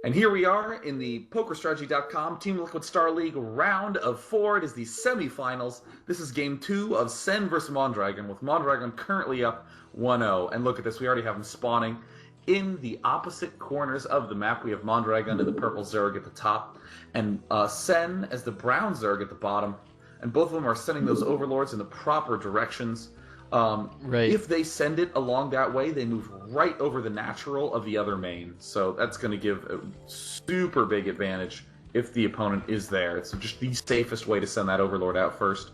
And here we are in the PokerStrategy.com Team Liquid Star League round of 4. It is the semifinals. This is game 2 of Sen versus Mondragon, with Mondragon currently up 1-0. And look at this, we already have them spawning in the opposite corners of the map. We have Mondragon and the purple Zerg at the top, and Sen as the brown Zerg at the bottom. And both of them are sending those overlords in the proper directions. Right. If they send it along that way, they move right over the natural of the other main. So that's going to give a super big advantage if the opponent is there. It's just the safest way to send that overlord out first.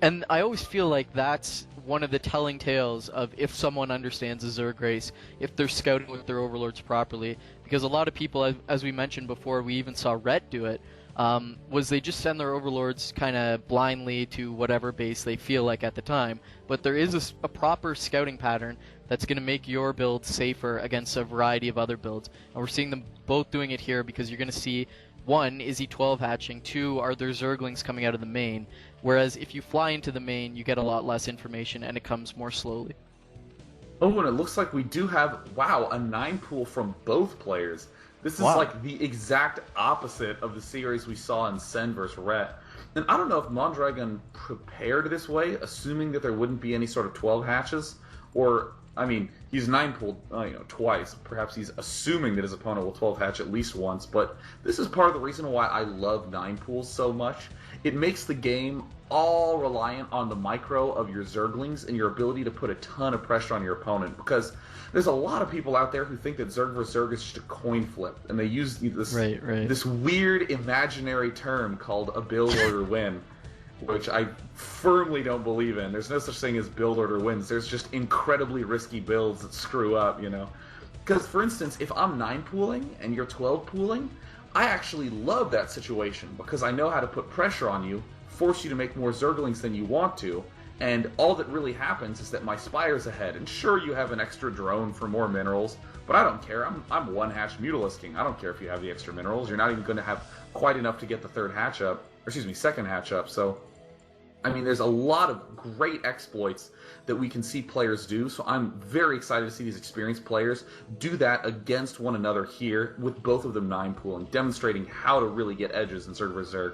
And I always feel like that's one of the telling tales of if someone understands the Zerg race, if they're scouting with their overlords properly. Because a lot of people, as we mentioned before, we even saw Rhett do it, was they just send their overlords kind of blindly to whatever base they feel like at the time. But there is a proper scouting pattern that's going to make your build safer against a variety of other builds. And we're seeing them both doing it here because you're going to see, one, is he 12 hatching? Two, are there Zerglings coming out of the main? Whereas if you fly into the main, you get a lot less information and it comes more slowly. Oh, and it looks like we do have, wow, a 9 pool from both players. This is like the exact opposite of the series we saw in Sen vs. Rhett. And I don't know if Mondragon prepared this way, assuming that there wouldn't be any sort of 12 hatches, or, I mean, he's 9 pooled, twice. Perhaps he's assuming that his opponent will 12 hatch at least once, but this is part of the reason why I love 9 pools so much. It makes the game all reliant on the micro of your Zerglings and your ability to put a ton of pressure on your opponent, because there's a lot of people out there who think that Zerg vs. Zerg is just a coin flip, and they use this weird imaginary term called a build order win, which I firmly don't believe in. There's no such thing as build order wins. There's just incredibly risky builds that screw up, Because, for instance, if I'm 9 pooling and you're 12 pooling, I actually love that situation because I know how to put pressure on you, force you to make more Zerglings than you want to, and all that really happens is that my Spire's ahead. And sure, you have an extra drone for more minerals, but I don't care. I'm 1 hatch Mutalisk King. I don't care if you have the extra minerals. You're not even going to have quite enough to get the second hatch up. So, I mean, there's a lot of great exploits that we can see players do, so I'm very excited to see these experienced players do that against one another here, with both of them 9 pooling, demonstrating how to really get edges in Zerg vs. Zerg.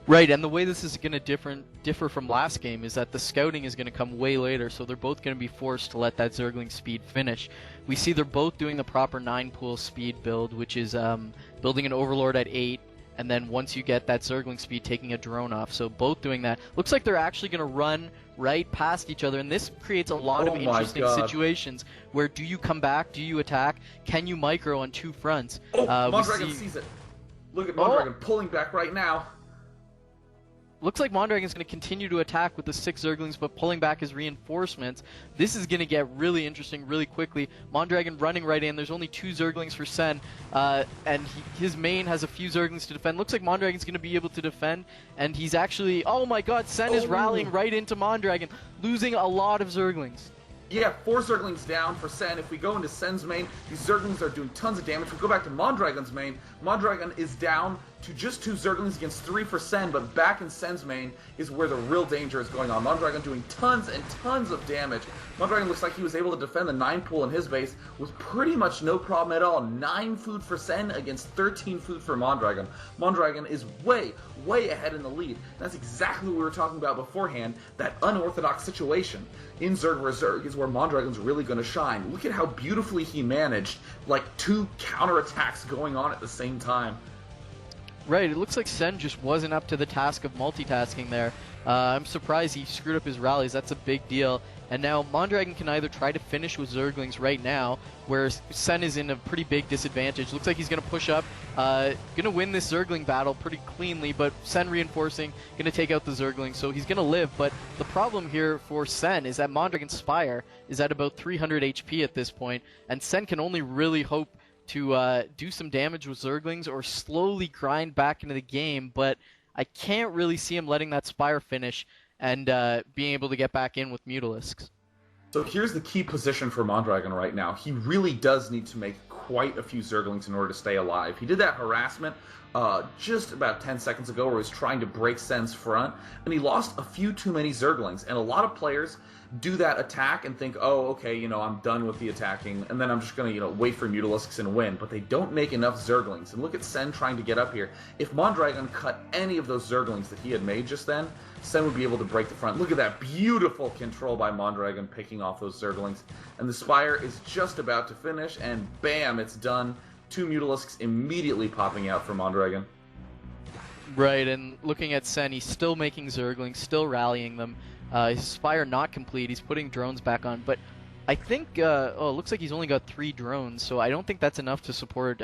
Right, and the way this is going to differ from last game is that the scouting is going to come way later, so they're both going to be forced to let that Zergling speed finish. We see they're both doing the proper 9 pool speed build, which is building an Overlord at 8, and then once you get that Zergling speed, taking a drone off. So both doing that. Looks like they're actually going to run right past each other, and this creates a lot of interesting situations where do you come back, do you attack, can you micro on 2 fronts? Mondragon sees it. Look at Mondragon pulling back right now. Looks like Mondragon is going to continue to attack with the 6 Zerglings, but pulling back his reinforcements. This is going to get really interesting really quickly. Mondragon running right in. There's only 2 Zerglings for Sen, and his main has a few Zerglings to defend. Looks like Mondragon's going to be able to defend, and he's actually... Oh my god, Sen is rallying right into Mondragon, losing a lot of Zerglings. Yeah, 4 Zerglings down for Sen. If we go into Sen's main, these Zerglings are doing tons of damage. If we go back to Mondragon's main, Mondragon is down to just 2 Zerglings against 3 for Sen, but back in Sen's main is where the real danger is going on. Mondragon doing tons and tons of damage. Mondragon looks like he was able to defend the 9 pool in his base with pretty much no problem at all. 9 food for Sen against 13 food for Mondragon. Mondragon is way, way ahead in the lead. That's exactly what we were talking about beforehand, that unorthodox situation in Zerg vs. Zerg is where Mondragon's really going to shine. Look at how beautifully he managed, like, 2 counterattacks going on at the same time. Right, it looks like Sen just wasn't up to the task of multitasking there. I'm surprised he screwed up his rallies. That's a big deal. And now Mondragon can either try to finish with Zerglings right now, where Sen is in a pretty big disadvantage. Looks like he's going to push up, going to win this Zergling battle pretty cleanly, but Sen reinforcing, going to take out the Zerglings, so he's going to live. But the problem here for Sen is that Mondragon's Spire is at about 300 HP at this point, and Sen can only really hope to do some damage with Zerglings or slowly grind back into the game, but I can't really see him letting that Spire finish and being able to get back in with Mutalisks. So here's the key position for Mondragon right now. He really does need to make quite a few Zerglings in order to stay alive. He did that harassment just about 10 seconds ago where he was trying to break Sen's front, and he lost a few too many Zerglings. And a lot of players do that attack and think, oh, okay, I'm done with the attacking, and then I'm just going to, wait for Mutalisks and win. But they don't make enough Zerglings. And look at Sen trying to get up here. If Mondragon cut any of those Zerglings that he had made just then, Sen would be able to break the front. Look at that beautiful control by Mondragon picking off those Zerglings. And the Spire is just about to finish, and bam, it's done. 2 Mutalisks immediately popping out for Mondragon. Right, and looking at Sen, he's still making Zerglings, still rallying them. His Spire not complete, he's putting drones back on, but I think, it looks like he's only got 3 drones, so I don't think that's enough to support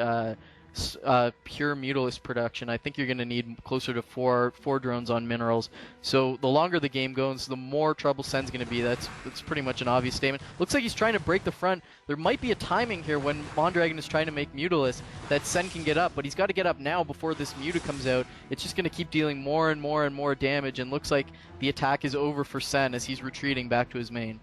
pure Mutalisk production. I think you're going to need closer to four drones on minerals. So the longer the game goes, the more trouble Sen's going to be. That's pretty much an obvious statement. Looks like he's trying to break the front. There might be a timing here when Mondragon is trying to make Mutalisk that Sen can get up, but he's got to get up now before this Muta comes out. It's just going to keep dealing more and more and more damage, and looks like the attack is over for Sen as he's retreating back to his main.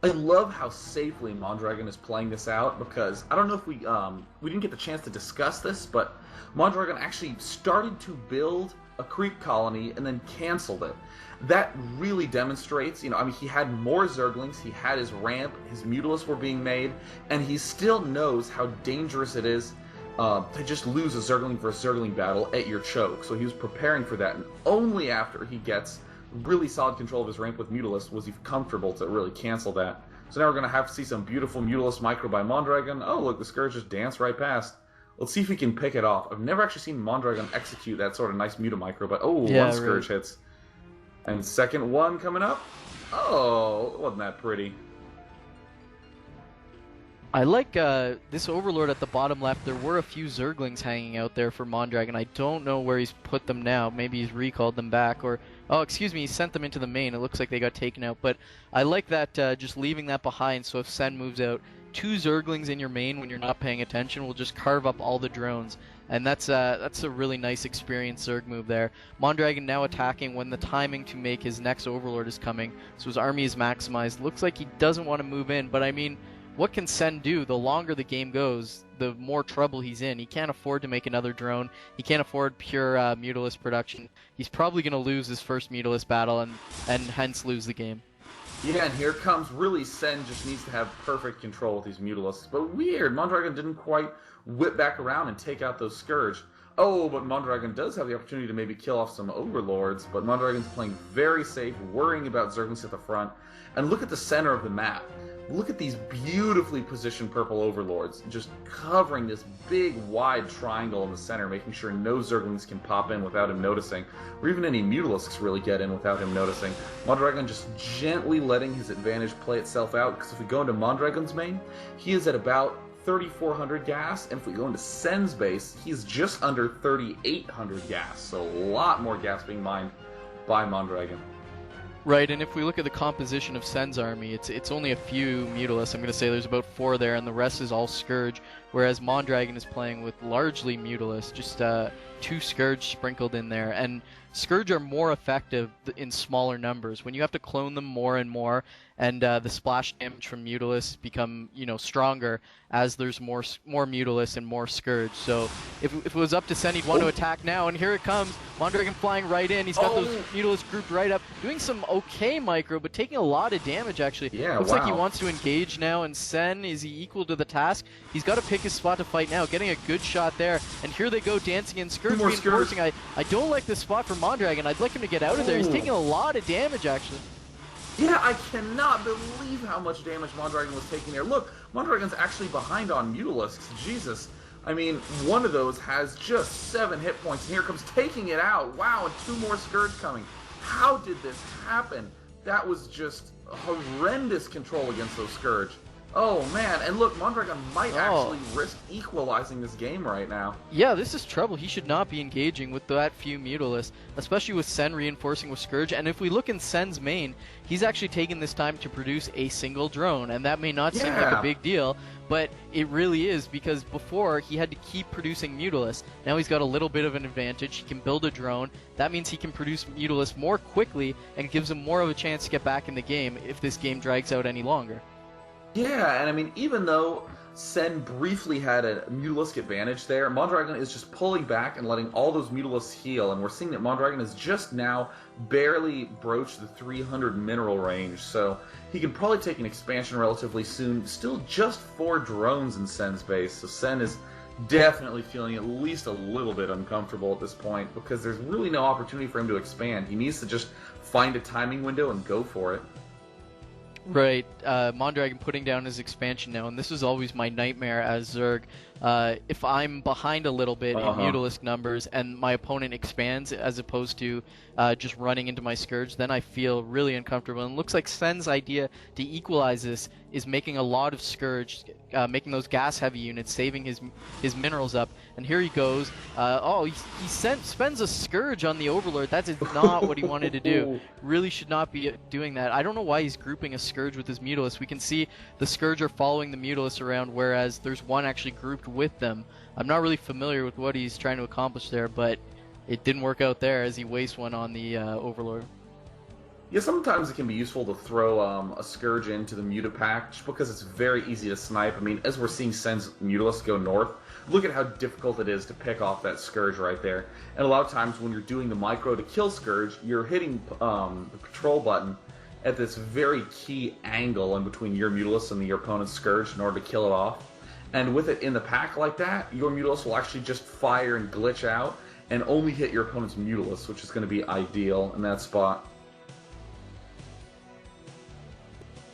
I love how safely Mondragon is playing this out, because I don't know if we didn't get the chance to discuss this, but Mondragon actually started to build a creep colony and then canceled it. That really demonstrates, he had more Zerglings, he had his ramp, his Mutalisks were being made, and he still knows how dangerous it is to just lose a Zergling versus Zergling battle at your choke. So he was preparing for that, and only after he gets really solid control of his ramp with Mutalisk was he comfortable to really cancel that. So now we're going to have to see some beautiful Mutalisk micro by Mondragon. Oh, look, the Scourge just danced right past. Let's see if he can pick it off. I've never actually seen Mondragon execute that sort of nice Muta micro, but one Scourge hits. And second one coming up. Oh, wasn't that pretty? I like this Overlord at the bottom left. There were a few Zerglings hanging out there for Mondragon. I don't know where he's put them now. Maybe he's recalled them back, or he sent them into the main. It looks like they got taken out. But I like that just leaving that behind. So if Sen moves out, 2 Zerglings in your main when you're not paying attention will just carve up all the drones. And that's a really nice experienced Zerg move there. Mondragon now attacking when the timing to make his next Overlord is coming. So his army is maximized. Looks like he doesn't want to move in, but I mean, what can Sen do? The longer the game goes, the more trouble he's in. He can't afford to make another drone. He can't afford pure Mutalisk production. He's probably going to lose his first Mutalisk battle and hence lose the game. Yeah, and here comes really Sen just needs to have perfect control with these Mutalisks. But weird, Mondragon didn't quite whip back around and take out those Scourge. Oh, but Mondragon does have the opportunity to maybe kill off some Overlords, but Mondragon's playing very safe, worrying about Zerglings at the front. And look at the center of the map. Look at these beautifully positioned purple Overlords, just covering this big, wide triangle in the center, making sure no Zerglings can pop in without him noticing, or even any Mutalisks really get in without him noticing. Mondragon just gently letting his advantage play itself out, because if we go into Mondragon's main, he is at about 3,400 gas, and if we go into Sen's base, he's just under 3,800 gas, so a lot more gas being mined by Mondragon. Right, and if we look at the composition of Sen's army, it's only a few Mutalisks. I'm going to say there's about 4 there, and the rest is all Scourge, whereas Mondragon is playing with largely Mutalisks, just 2 Scourge sprinkled in there. And Scourge are more effective in smaller numbers. When you have to clone them more and more, and the splash damage from Mutalisks become, stronger as there's more Mutalisks and more Scourge. So if it was up to Sen, he'd want to attack now, and here it comes. Mondragon flying right in. He's got those Mutalisks grouped right up, doing some okay micro, but taking a lot of damage, actually. Yeah, Looks like he wants to engage now, and Sen, is he equal to the task? He's got to pick his spot to fight now, getting a good shot there, and here they go dancing in. Scourge reinforcing. I don't like this spot for Mondragon. I'd like him to get out of there. He's taking a lot of damage, actually. Yeah, I cannot believe how much damage Mondragon was taking there. Look, Mondragon's actually behind on Mutalisks. Jesus. I mean, one of those has just 7 hit points, and here comes taking it out. Wow, and 2 more Scourge coming. How did this happen? That was just horrendous control against those Scourge. Oh, man, and look, Mondragon might actually risk equalizing this game right now. Yeah, this is trouble. He should not be engaging with that few Mutalisks, especially with Sen reinforcing with Scourge. And if we look in Sen's main, he's actually taken this time to produce a single drone, and that may not seem like a big deal, but it really is, because before he had to keep producing Mutalisks. Now he's got a little bit of an advantage. He can build a drone. That means he can produce Mutalisks more quickly and gives him more of a chance to get back in the game if this game drags out any longer. Yeah, and I mean, even though Sen briefly had a Mutalisk advantage there. Mondragon is just pulling back and letting all those Mutalisks heal, and we're seeing that Mondragon has just now barely broached the 300 mineral range, so he can probably take an expansion relatively soon. Still just 4 drones in Sen's base, so Sen is definitely feeling at least a little bit uncomfortable at this point, because there's really no opportunity for him to expand. He needs to just find a timing window and go for it. Right, Mondragon putting down his expansion now, and this is always my nightmare as Zerg. If I'm behind a little bit in Mutalisk numbers and my opponent expands as opposed to just running into my Scourge, then I feel really uncomfortable. And it looks like Sen's idea to equalize this is making a lot of Scourge, making those gas-heavy units, saving his minerals up. And here he goes. He spends a Scourge on the Overlord. That is not what he wanted to do. Really should not be doing that. I don't know why he's grouping a Scourge with his Mutalisk. We can see the Scourge are following the Mutalisk around, whereas there's one actually grouped with them. I'm not really familiar with what he's trying to accomplish there, but it didn't work out there as he wastes one on the Overlord. Yeah, sometimes it can be useful to throw a Scourge into the Mutapack, just because it's very easy to snipe. I mean, as we're seeing Sen's Mutalisk go north, look at how difficult it is to pick off that Scourge right there. And a lot of times when you're doing the micro to kill Scourge, you're hitting the patrol button at this very key angle in between your Mutalisk and your opponent's Scourge in order to kill it off. And with it in the pack like that, your Mutalisk will actually just fire and glitch out and only hit your opponent's Mutalisk, which is going to be ideal in that spot.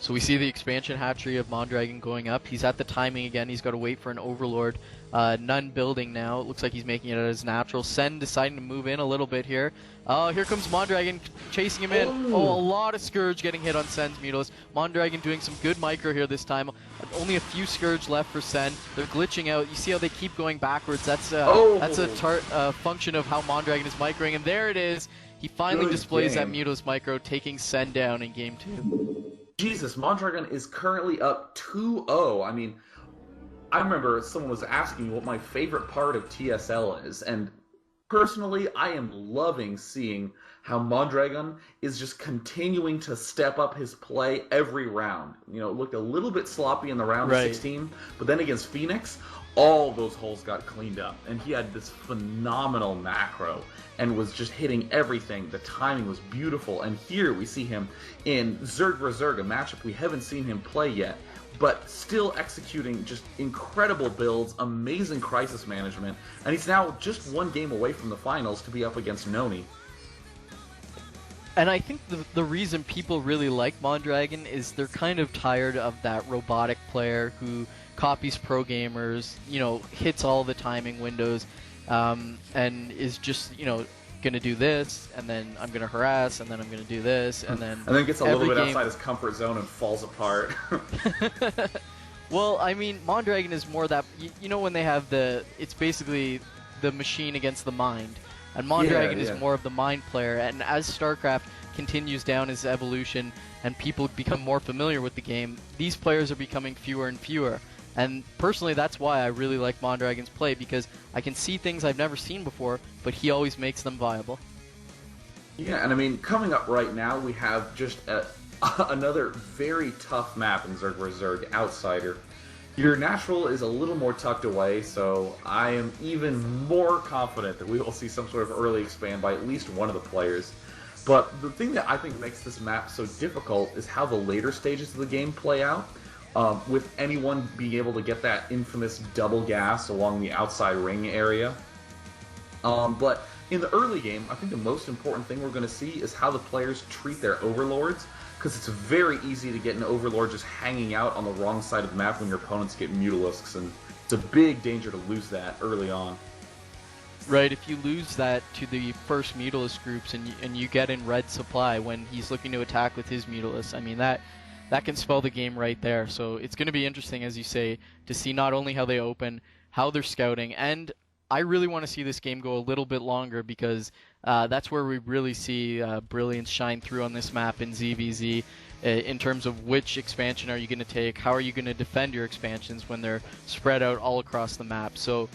So we see the expansion hatchery of Mondragon going up. He's at the timing again. He's got to wait for an Overlord. None building now. It looks like he's making it as natural. Sen deciding to move in a little bit here. Oh, here comes Mondragon chasing him in. Oh, a lot of Scourge getting hit on Sen's Mutalisk. Mondragon doing some good micro here this time. Only a few Scourge left for Sen. They're glitching out. You see how they keep going backwards. That's a function of how Mondragon is microing. And there it is. He finally displays that Mutalisk micro, taking Sen down in game 2. Jesus, Mondragon is currently up 2-0. I mean, I remember someone was asking me what my favorite part of TSL is, and personally, I am loving seeing how Mondragon is just continuing to step up his play every round. You know, it looked a little bit sloppy in the round of 16, but then against Phoenix, all those holes got cleaned up, and he had this phenomenal macro and was just hitting everything. The timing was beautiful, and here we see him in Zerg vs. Zerg, a matchup we haven't seen him play yet, but still executing just incredible builds, amazing crisis management, and he's now just one game away from the finals to be up against Noni. And I think the reason people really like Mondragon is they're kind of tired of that robotic player who copies pro gamers, you know, hits all the timing windows, and is just, you know, gonna do this, and then I'm gonna harass, and then I'm gonna do this, and then gets a little bit outside his comfort zone and falls apart. Well, I mean, Mondragon is more that, you know, when they have it's basically the machine against the mind. And Mondragon is more of the mind player, and as StarCraft continues down its evolution and people become more familiar with the game, these players are becoming fewer and fewer. And personally, that's why I really like Mondragon's play, because I can see things I've never seen before, but he always makes them viable. Yeah, and I mean, coming up right now, we have just another very tough map in Zerg vs. Zerg, Outsider. Your natural is a little more tucked away, so I am even more confident that we will see some sort of early expand by at least one of the players. But the thing that I think makes this map so difficult is how the later stages of the game play out, with anyone being able to get that infamous double gas along the outside ring area. But in the early game, I think the most important thing we're going to see is how the players treat their overlords, because it's very easy to get an Overlord just hanging out on the wrong side of the map when your opponents get Mutalisks, and it's a big danger to lose that early on. Right, if you lose that to the first Mutalisk groups and you get in red supply when he's looking to attack with his Mutalisk, I mean, that can spell the game right there. So it's going to be interesting, as you say, to see not only how they open, how they're scouting, and I really want to see this game go a little bit longer, because that's where we really see Brilliance shine through on this map in ZVZ, in terms of which expansion are you going to take, how are you going to defend your expansions when they're spread out all across the map. So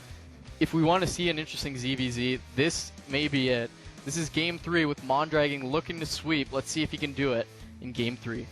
if we want to see an interesting ZVZ, this may be it. This is Game 3 with Mondragon looking to sweep. Let's see if he can do it in Game 3.